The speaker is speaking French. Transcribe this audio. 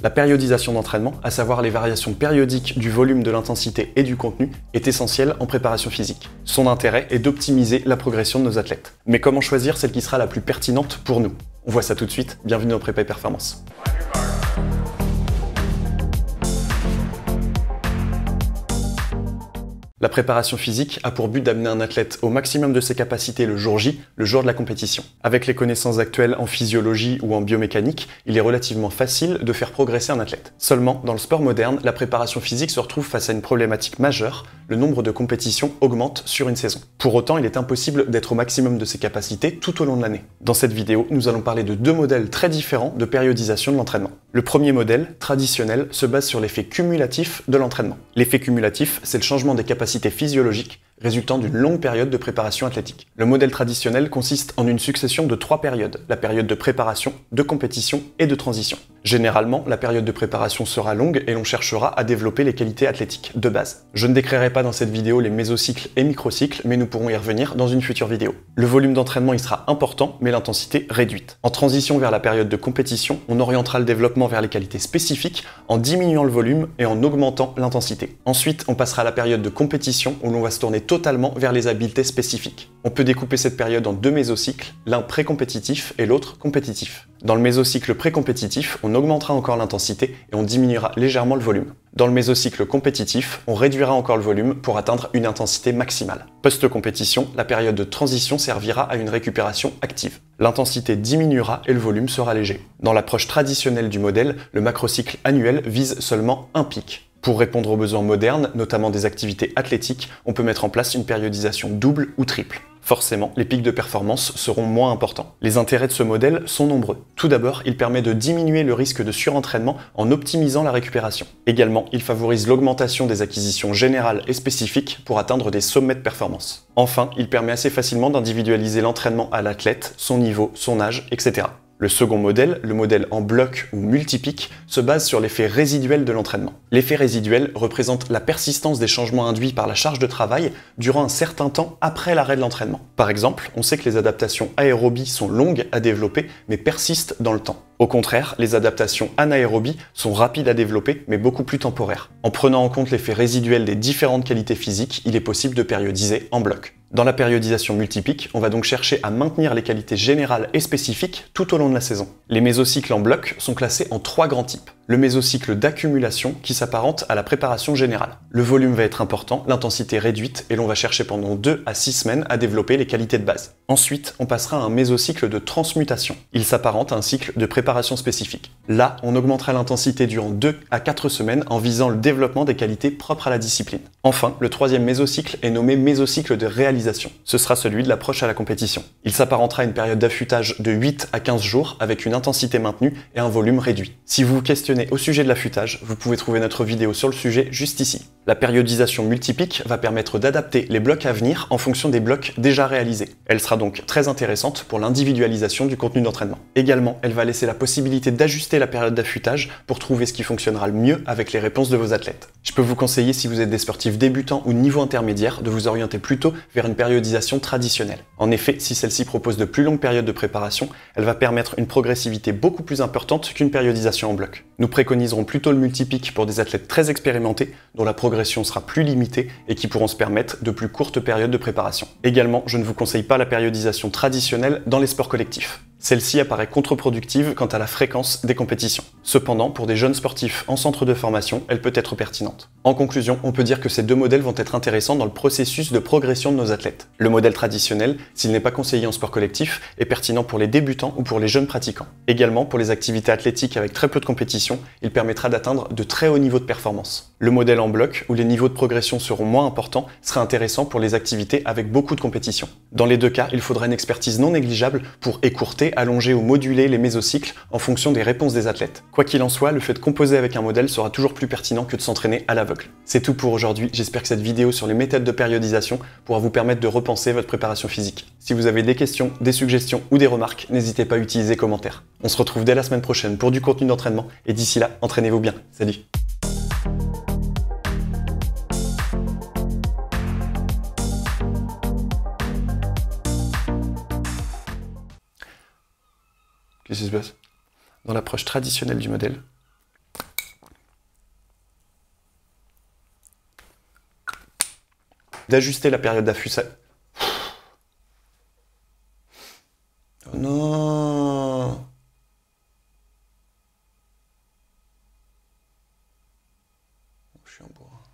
La périodisation d'entraînement, à savoir les variations périodiques du volume, de l'intensité et du contenu, est essentielle en préparation physique. Son intérêt est d'optimiser la progression de nos athlètes. Mais comment choisir celle qui sera la plus pertinente pour nous? On voit ça tout de suite, bienvenue dans Prépa et Performance. La préparation physique a pour but d'amener un athlète au maximum de ses capacités le jour J, le jour de la compétition. Avec les connaissances actuelles en physiologie ou en biomécanique, il est relativement facile de faire progresser un athlète. Seulement, dans le sport moderne, la préparation physique se retrouve face à une problématique majeure, le nombre de compétitions augmente sur une saison. Pour autant, il est impossible d'être au maximum de ses capacités tout au long de l'année. Dans cette vidéo, nous allons parler de deux modèles très différents de périodisation de l'entraînement. Le premier modèle, traditionnel, se base sur l'effet cumulatif de l'entraînement. L'effet cumulatif, c'est le changement des capacités physiologiques résultant d'une longue période de préparation athlétique. Le modèle traditionnel consiste en une succession de 3 périodes, la période de préparation, de compétition et de transition. Généralement, la période de préparation sera longue et l'on cherchera à développer les qualités athlétiques de base. Je ne décrirai pas dans cette vidéo les mésocycles et microcycles, mais nous pourrons y revenir dans une future vidéo. Le volume d'entraînement y sera important, mais l'intensité réduite. En transition vers la période de compétition, on orientera le développement vers les qualités spécifiques en diminuant le volume et en augmentant l'intensité. Ensuite, on passera à la période de compétition où l'on va se tourner totalement vers les habiletés spécifiques. On peut découper cette période en deux mésocycles, l'un pré-compétitif et l'autre compétitif. Dans le mésocycle pré-compétitif, on augmentera encore l'intensité et on diminuera légèrement le volume. Dans le mésocycle compétitif, on réduira encore le volume pour atteindre une intensité maximale. Post-compétition, la période de transition servira à une récupération active. L'intensité diminuera et le volume sera léger. Dans l'approche traditionnelle du modèle, le macrocycle annuel vise seulement un pic. Pour répondre aux besoins modernes, notamment des activités athlétiques, on peut mettre en place une périodisation double ou triple. Forcément, les pics de performance seront moins importants. Les intérêts de ce modèle sont nombreux. Tout d'abord, il permet de diminuer le risque de surentraînement en optimisant la récupération. Également, il favorise l'augmentation des acquisitions générales et spécifiques pour atteindre des sommets de performance. Enfin, il permet assez facilement d'individualiser l'entraînement à l'athlète, son niveau, son âge, etc. Le second modèle, le modèle en bloc ou multipic, se base sur l'effet résiduel de l'entraînement. L'effet résiduel représente la persistance des changements induits par la charge de travail durant un certain temps après l'arrêt de l'entraînement. Par exemple, on sait que les adaptations aérobies sont longues à développer mais persistent dans le temps. Au contraire, les adaptations anaérobies sont rapides à développer mais beaucoup plus temporaires. En prenant en compte l'effet résiduel des différentes qualités physiques, il est possible de périodiser en bloc. Dans la périodisation multipic, on va donc chercher à maintenir les qualités générales et spécifiques tout au long de la saison. Les mésocycles en bloc sont classés en 3 grands types. Le mésocycle d'accumulation qui s'apparente à la préparation générale. Le volume va être important, l'intensité réduite et l'on va chercher pendant 2 à 6 semaines à développer les qualités de base. Ensuite, on passera à un mésocycle de transmutation. Il s'apparente à un cycle de préparation spécifique. Là, on augmentera l'intensité durant 2 à 4 semaines en visant le développement des qualités propres à la discipline. Enfin, le troisième mésocycle est nommé mésocycle de réalisation. Ce sera celui de l'approche à la compétition. Il s'apparentera à une période d'affûtage de 8 à 15 jours avec une intensité maintenue et un volume réduit. Si vous vous questionnez au sujet de l'affûtage, vous pouvez trouver notre vidéo sur le sujet juste ici. La périodisation multipic va permettre d'adapter les blocs à venir en fonction des blocs déjà réalisés. Elle sera donc très intéressante pour l'individualisation du contenu d'entraînement. Également, elle va laisser la possibilité d'ajuster la période d'affûtage pour trouver ce qui fonctionnera le mieux avec les réponses de vos athlètes. Je peux vous conseiller, si vous êtes des sportifs débutants ou niveau intermédiaire, de vous orienter plutôt vers une périodisation traditionnelle. En effet, si celle-ci propose de plus longues périodes de préparation, elle va permettre une progressivité beaucoup plus importante qu'une périodisation en bloc. Nous préconiserons plutôt le multipic pour des athlètes très expérimentés, dont la progression sera plus limitée et qui pourront se permettre de plus courtes périodes de préparation. Également, je ne vous conseille pas la périodisation traditionnelle dans les sports collectifs. Celle-ci apparaît contre-productive quant à la fréquence des compétitions. Cependant, pour des jeunes sportifs en centre de formation, elle peut être pertinente. En conclusion, on peut dire que ces deux modèles vont être intéressants dans le processus de progression de nos athlètes. Le modèle traditionnel, s'il n'est pas conseillé en sport collectif, est pertinent pour les débutants ou pour les jeunes pratiquants. Également, pour les activités athlétiques avec très peu de compétition, il permettra d'atteindre de très hauts niveaux de performance. Le modèle en bloc, où les niveaux de progression seront moins importants, sera intéressant pour les activités avec beaucoup de compétition. Dans les deux cas, il faudra une expertise non négligeable pour écourter, allonger ou moduler les mésocycles en fonction des réponses des athlètes. Quoi qu'il en soit, le fait de composer avec un modèle sera toujours plus pertinent que de s'entraîner à l'aveugle. C'est tout pour aujourd'hui, j'espère que cette vidéo sur les méthodes de périodisation pourra vous permettre de repenser votre préparation physique. Si vous avez des questions, des suggestions ou des remarques, n'hésitez pas à utiliser commentaires. On se retrouve dès la semaine prochaine pour du contenu d'entraînement et d'ici là, entraînez-vous bien. Salut! Qu'est-ce qui se passe? Dans l'approche traditionnelle du modèle, d'ajuster la période d'affûtage. Oh non! Je suis un bourrin.